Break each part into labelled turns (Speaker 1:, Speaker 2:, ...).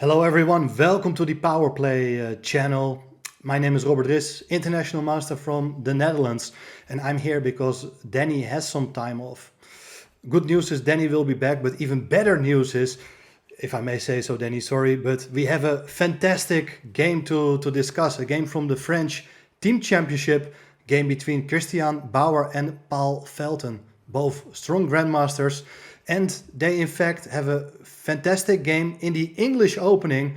Speaker 1: Hello everyone, welcome to the PowerPlay channel. My name is Robert Ris, international master from the Netherlands, and I'm here because Danny has some time off. Good news is Danny will be back, but even better news is, if I may say so, Danny, sorry, but we have a fantastic game to discuss, a game from the French Team Championship, game between Christian Bauer and Paul Felten, both strong grandmasters, and they in fact have a fantastic game in the English opening.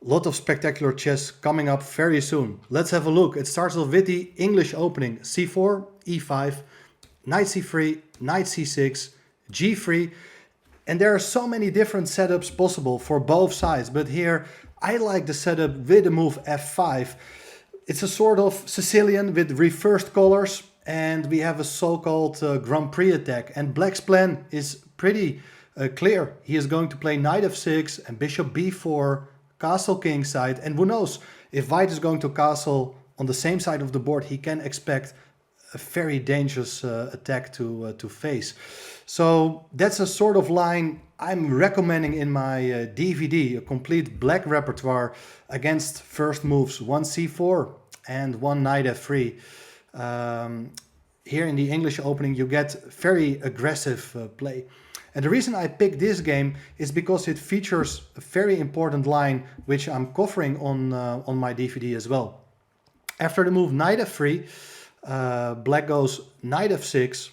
Speaker 1: Lot of spectacular chess coming up very soon. Let's have a look. It starts off with the English opening. c4, e5, knight c3, knight c6, g3. And there are so many different setups possible for both sides. But here I like the setup with the move f5. It's a sort of Sicilian with reversed colors. And we have a so-called Grand Prix attack. And Black's plan is pretty clear. He is going to play knight f6 and bishop b4, castle king side. And who knows, if White is going to castle on the same side of the board, he can expect a very dangerous attack to face. So that's a sort of line I'm recommending in my DVD, a complete black repertoire against first moves 1 c4 and 1 knight f3. Here in the English opening you get very aggressive play. And the reason I picked this game is because it features a very important line which I'm covering on my DVD as well. After the move knight f3, Black goes knight f6.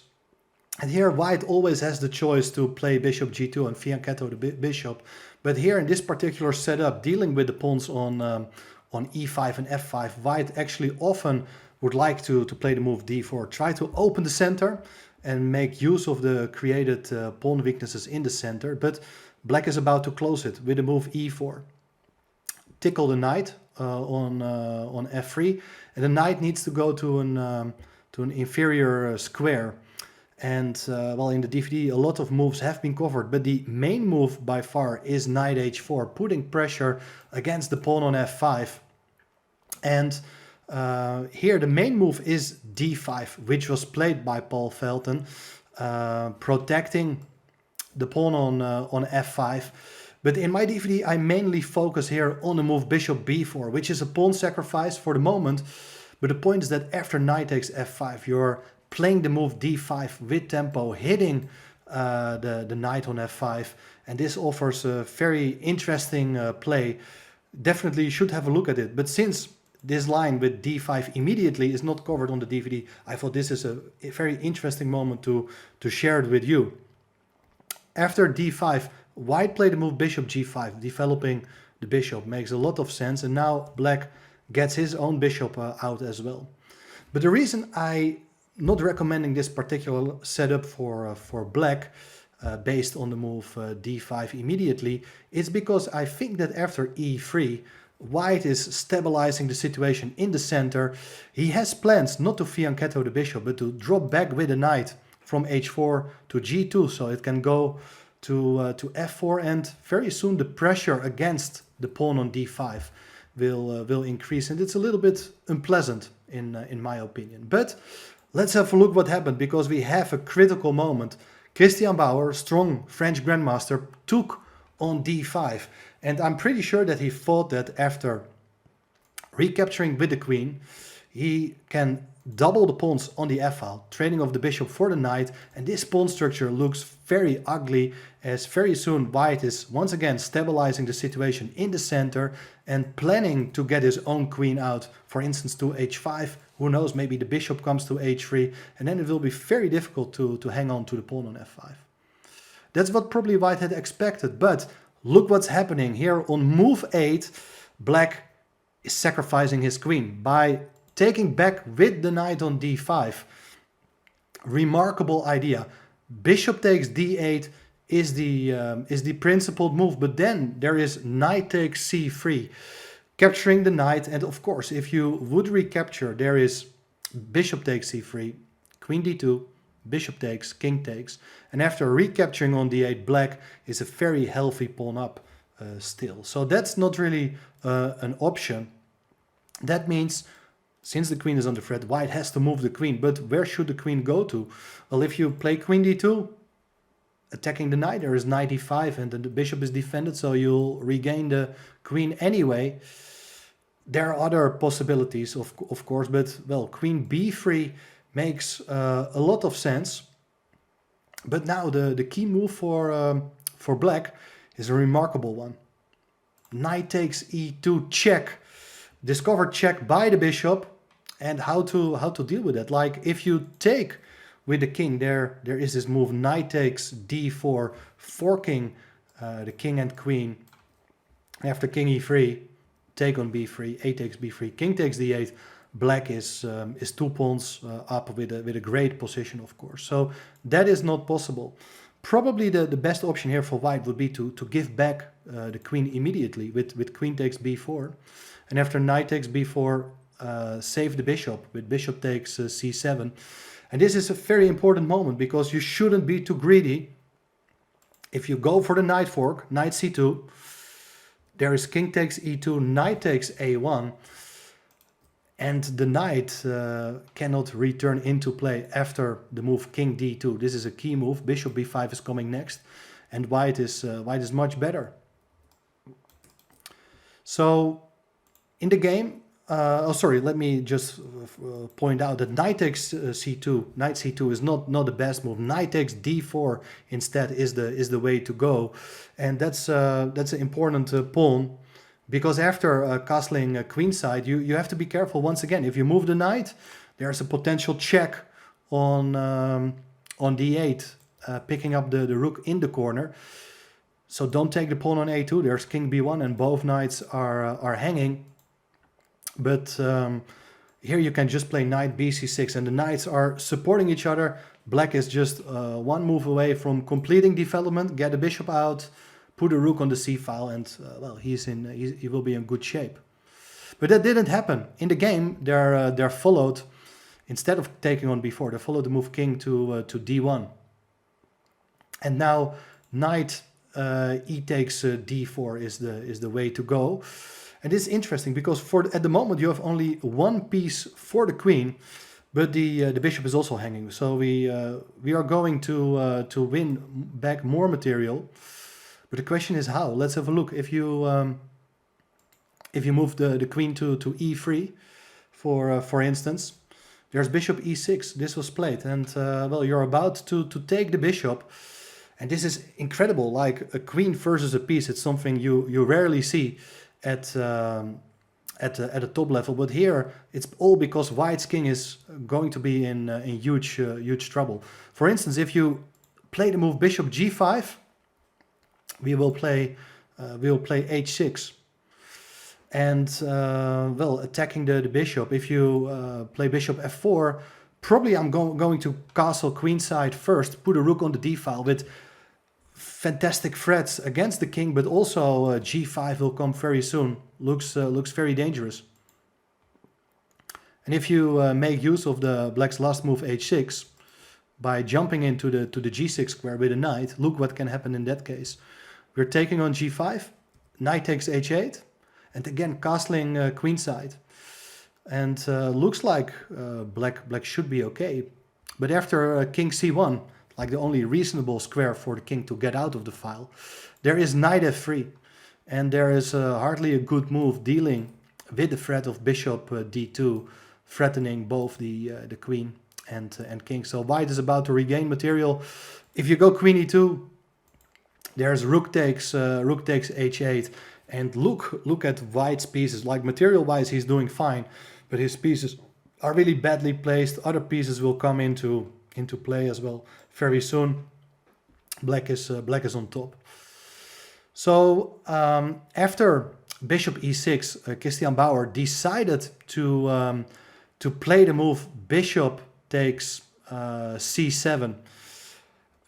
Speaker 1: And here White always has the choice to play bishop g2 and fianchetto the bishop. But here in this particular setup, dealing with the pawns on e5 and f5, White actually often would like to play the move d4, try to open the center and make use of the created pawn weaknesses in the center. But Black is about to close it with the move e4. Tickle the knight on f3, and the knight needs to go to an inferior square. And well, in the DVD a lot of moves have been covered, but the main move by far is knight h4, putting pressure against the pawn on f5. And here the main move is d5, which was played by Paul Felten, protecting the pawn on f5. But in my DVD I mainly focus here on the move bishop b4, which is a pawn sacrifice for the moment. But the point is that after knight takes f5, you're playing the move d5 with tempo, hitting the knight on f5. And this offers a very interesting play. Definitely you should have a look at it. But since this line with d5 immediately is not covered on the DVD, I thought this is a very interesting moment to share it with you. After d5, White played the move bishop g5, developing the bishop. Makes a lot of sense, and now Black gets his own bishop out as well. But the reason I'm not recommending this particular setup for Black, based on the move d5 immediately, is because I think that after e3, White is stabilizing the situation in the center. He has plans not to fianchetto the bishop, but to drop back with the knight from h4 to g2, so it can go to f4, and very soon the pressure against the pawn on d5 will increase, and it's a little bit unpleasant in my opinion. But let's have a look what happened, because we have a critical moment. Christian Bauer, strong French grandmaster, took on d5, and I'm pretty sure that he thought that after recapturing with the queen, he can double the pawns on the f-file, trading off the bishop for the knight, and this pawn structure looks very ugly, as very soon White is once again stabilizing the situation in the center and planning to get his own queen out, for instance to h5. Who knows, maybe the bishop comes to h3, and then it will be very difficult to hang on to the pawn on f5. That's what probably White had expected, but look what's happening here on move 8. Black is sacrificing his queen by taking back with the knight on d5. Remarkable idea. Bishop takes d8 is the principled move, but then there is knight takes c3, capturing the knight. And of course, if you would recapture, there is bishop takes c3, queen d2, bishop takes, king takes, and after recapturing on d8, Black is a very healthy pawn up still. So that's not really an option. That means, since the queen is on the threat, White has to move the queen. But where should the queen go to? Well, if you play queen d2, attacking the knight. There is knight e5 and the bishop is defended, so you'll regain the queen anyway. There are other possibilities, of course, but well, queen b3 makes a lot of sense. But now the key move for black is a remarkable one. Knight takes e2 check, discovered check by the bishop, and how to deal with that. Like if you take with the king, there is this move knight takes d4, forking the king and queen. After king e3, take on b3, a takes b3, king takes d8. Black is 2 pawns up with a great position, of course. So that is not possible. Probably the best option here for white would be to give back the queen immediately with queen takes b4. And after knight takes b4, save the bishop with bishop takes c7. And this is a very important moment because you shouldn't be too greedy. If you go for the knight fork, knight c2, there is king takes e2, knight takes a1. And the knight cannot return into play after the move king d2. This is a key move. Bishop b5 is coming next, and white is much better. So in the game, let me just point out that knight takes c2. Knight c2 is not the best move. Knight takes d4 instead is the way to go, and that's an important pawn. Because after castling queenside, you have to be careful once again. If you move the knight, there's a potential check on d8, picking up the rook in the corner. So don't take the pawn on a2. There's king b1 and both knights are hanging. But here you can just play knight bc6 and the knights are supporting each other. Black is just one move away from completing development, get the bishop out, put a rook on the c file, and well, he will be in good shape. But that didn't happen in the game. They're followed, instead of taking on b4, they followed the move king to d1, and now knight e takes d4 is the way to go. And this is interesting because at the moment you have only one piece for the queen, but the bishop is also hanging. So we are going to win back more material. But the question is how. Let's have a look. If you move the queen to e3, for instance, there's bishop e6. This was played, and well, you're about to take the bishop, and this is incredible. Like a queen versus a piece. It's something you rarely see at the top level. But here it's all because white's king is going to be in huge trouble. For instance, if you play the move bishop g5. We will play h6, and well, attacking the bishop. If you play bishop f4, probably I'm going to castle queenside first, put a rook on the d file with fantastic threats against the king, but also g5 will come very soon. Looks very dangerous. And if you make use of the black's last move h6 by jumping into the g6 square with a knight, look what can happen in that case. We're taking on g5, knight takes h8, and again castling queenside. And looks like black should be okay. But after king c1, like the only reasonable square for the king to get out of the file, there is knight f3. And there is hardly a good move dealing with the threat of bishop d2, threatening both the queen and king. So white is about to regain material. If you go queen e2, there's rook takes h8, and look at white's pieces. Like material wise, he's doing fine, but his pieces are really badly placed. Other pieces will come into play as well very soon. Black is on top. So after bishop e6, Christian Bauer decided to play the move bishop takes c7.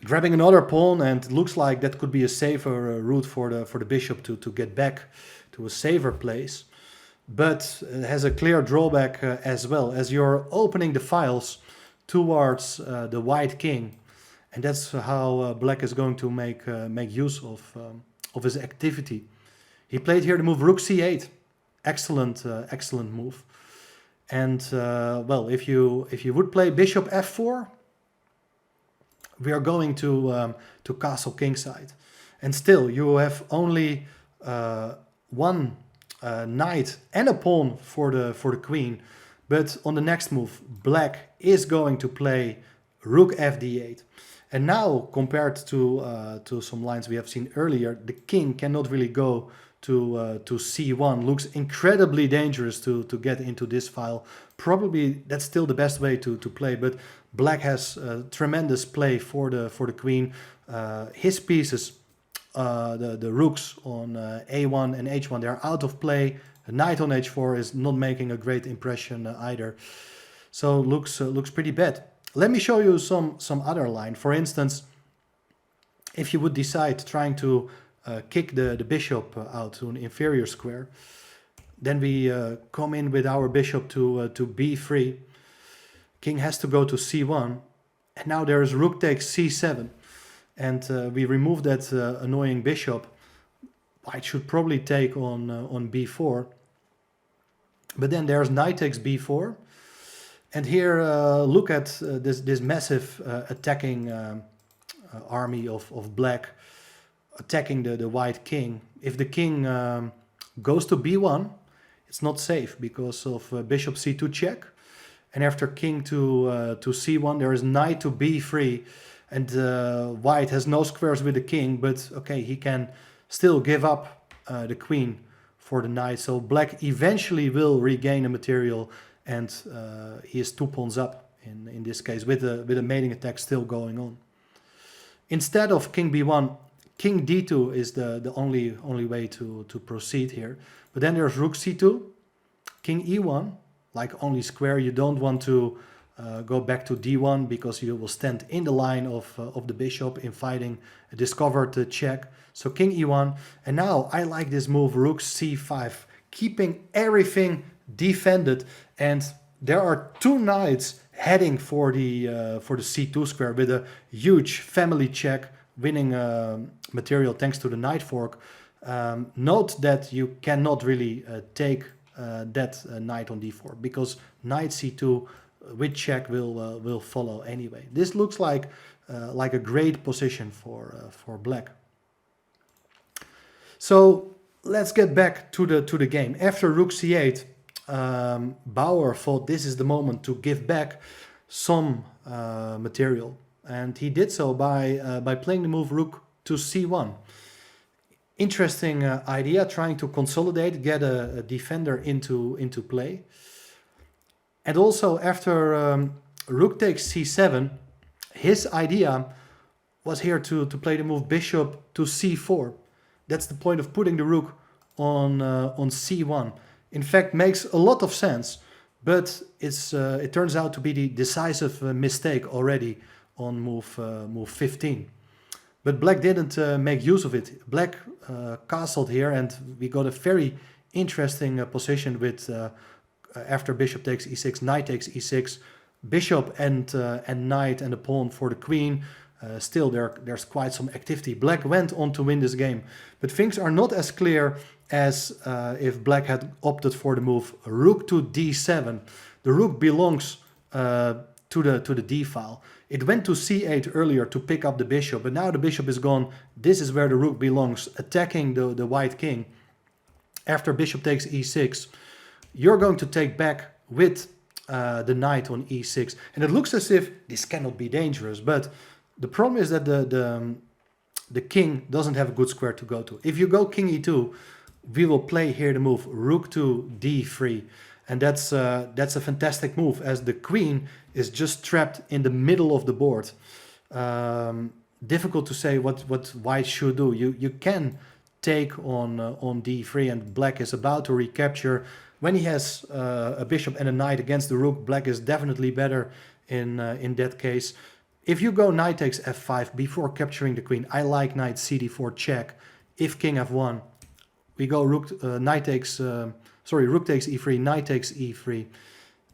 Speaker 1: Grabbing another pawn, and it looks like that could be a safer route for the bishop to get back to a safer place. But it has a clear drawback as well, as you're opening the files towards the white king, and that's how black is going to make use of his activity. He played here the move rook c8, excellent move. And well, if you would play bishop f4. we are going to castle kingside. And still, you have only one knight and a pawn for the queen. But on the next move, black is going to play rook fd8. And now, compared to some lines we have seen earlier, the king cannot really go to c1. Looks incredibly dangerous to get into this file. Probably that's still the best way to play, but black has tremendous play for the queen. His pieces, the rooks on a1 and h1, they are out of play. The knight on h4 is not making a great impression either. So looks pretty bad. Let me show you some other line. For instance, if you would decide trying to kick the bishop out to an inferior square, then we come in with our bishop to b3. King has to go to c1, and now there is rook takes c7, and we remove that annoying bishop. White should probably take on b4, but then there's knight takes b4. And here, look at this massive attacking army of black attacking the white king. If the king goes to b1, it's not safe because of bishop c2 check. And after king to c1, there is knight to b3. And white has no squares with the king, but okay, he can still give up the queen for the knight. So black eventually will regain the material, and he is 2 pawns up in this case, with a mating attack still going on. Instead of king b1, king d2 is the only way to proceed here. But then there's rook c2, king e1, like only square. You don't want to go back to d1 because you will stand in the line of the bishop, inviting a discovered check. So king e1, and now I like this move, rook c5, keeping everything defended, and there are 2 knights heading for the c2 square with a huge family check, winning material thanks to the knight fork. Note that you cannot really take that knight on d4 because knight c2 with check will follow anyway. This looks like a great position for black. So let's get back to the game. After rook c8, Bauer thought this is the moment to give back some material, and he did so by playing the move rook to c1. Interesting idea, trying to consolidate, get a defender into play. And also after rook takes c7, his idea was here to play the move bishop to c4. That's the point of putting the rook on c1. In fact, makes a lot of sense, but it turns out to be the decisive mistake already on move 15. But black didn't make use of it. Black castled here, and we got a very interesting position with after bishop takes e6, knight takes e6, bishop and knight and a pawn for the queen. Still, there's quite some activity. Black went on to win this game, but things are not as clear as if black had opted for the move rook to d7. The rook belongs to the d file. It went to c8 earlier to pick up the bishop, but now the bishop is gone. This is where the rook belongs, attacking the white king. After bishop takes e6, you're going to take back with the knight on e6, and it looks as if this cannot be dangerous, but the problem is that the king doesn't have a good square to go to. If you go king e2, we will play here the move rook to d3, and that's a fantastic move as the queen is just trapped in the middle of the board. Difficult to say what white should do. You can take on d3, and black is about to recapture. When he has a bishop and a knight against the rook, black is definitely better in that case. If you go knight takes f5 before capturing the queen, I like knight cd4 check. If king f1, we go rook takes e3, knight takes e3,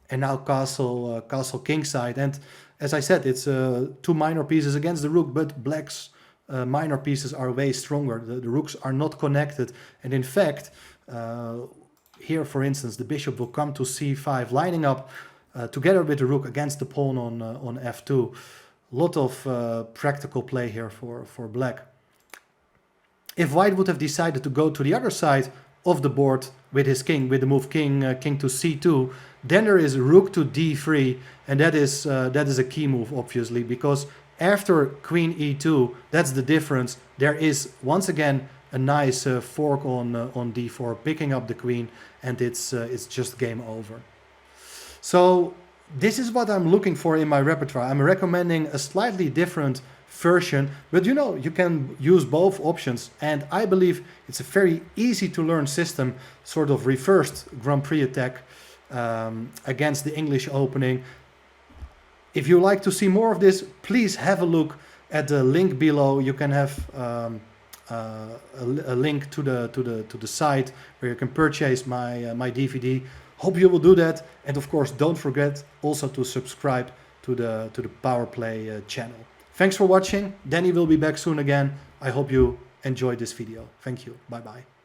Speaker 1: and now castle kingside. And as I said, it's 2 minor pieces against the rook, but black's minor pieces are way stronger. The rooks are not connected, and in fact, here for instance, the bishop will come to c5, lining up together with the rook against the pawn on f2. lot of practical play here for black. If white would have decided to go to the other side of the board with his king, with the move king to c2, then there is rook to d3, and that is a key move, obviously, because after queen e2, that's the difference. There is once again a nice fork on d4, picking up the queen, and it's just game over. So this is what I'm looking for in my repertoire. I'm recommending a slightly different version, but you know, you can use both options, and I believe it's a very easy to learn system, sort of reversed Grand Prix attack against the English opening. If you like to see more of this, please have a look at the link below. You can have a link to the site where you can purchase my DVD. Hope you will do that, and of course don't forget also to subscribe to the PowerPlay channel. Thanks for watching. Danny will be back soon again. I hope you enjoyed this video. Thank you. Bye bye.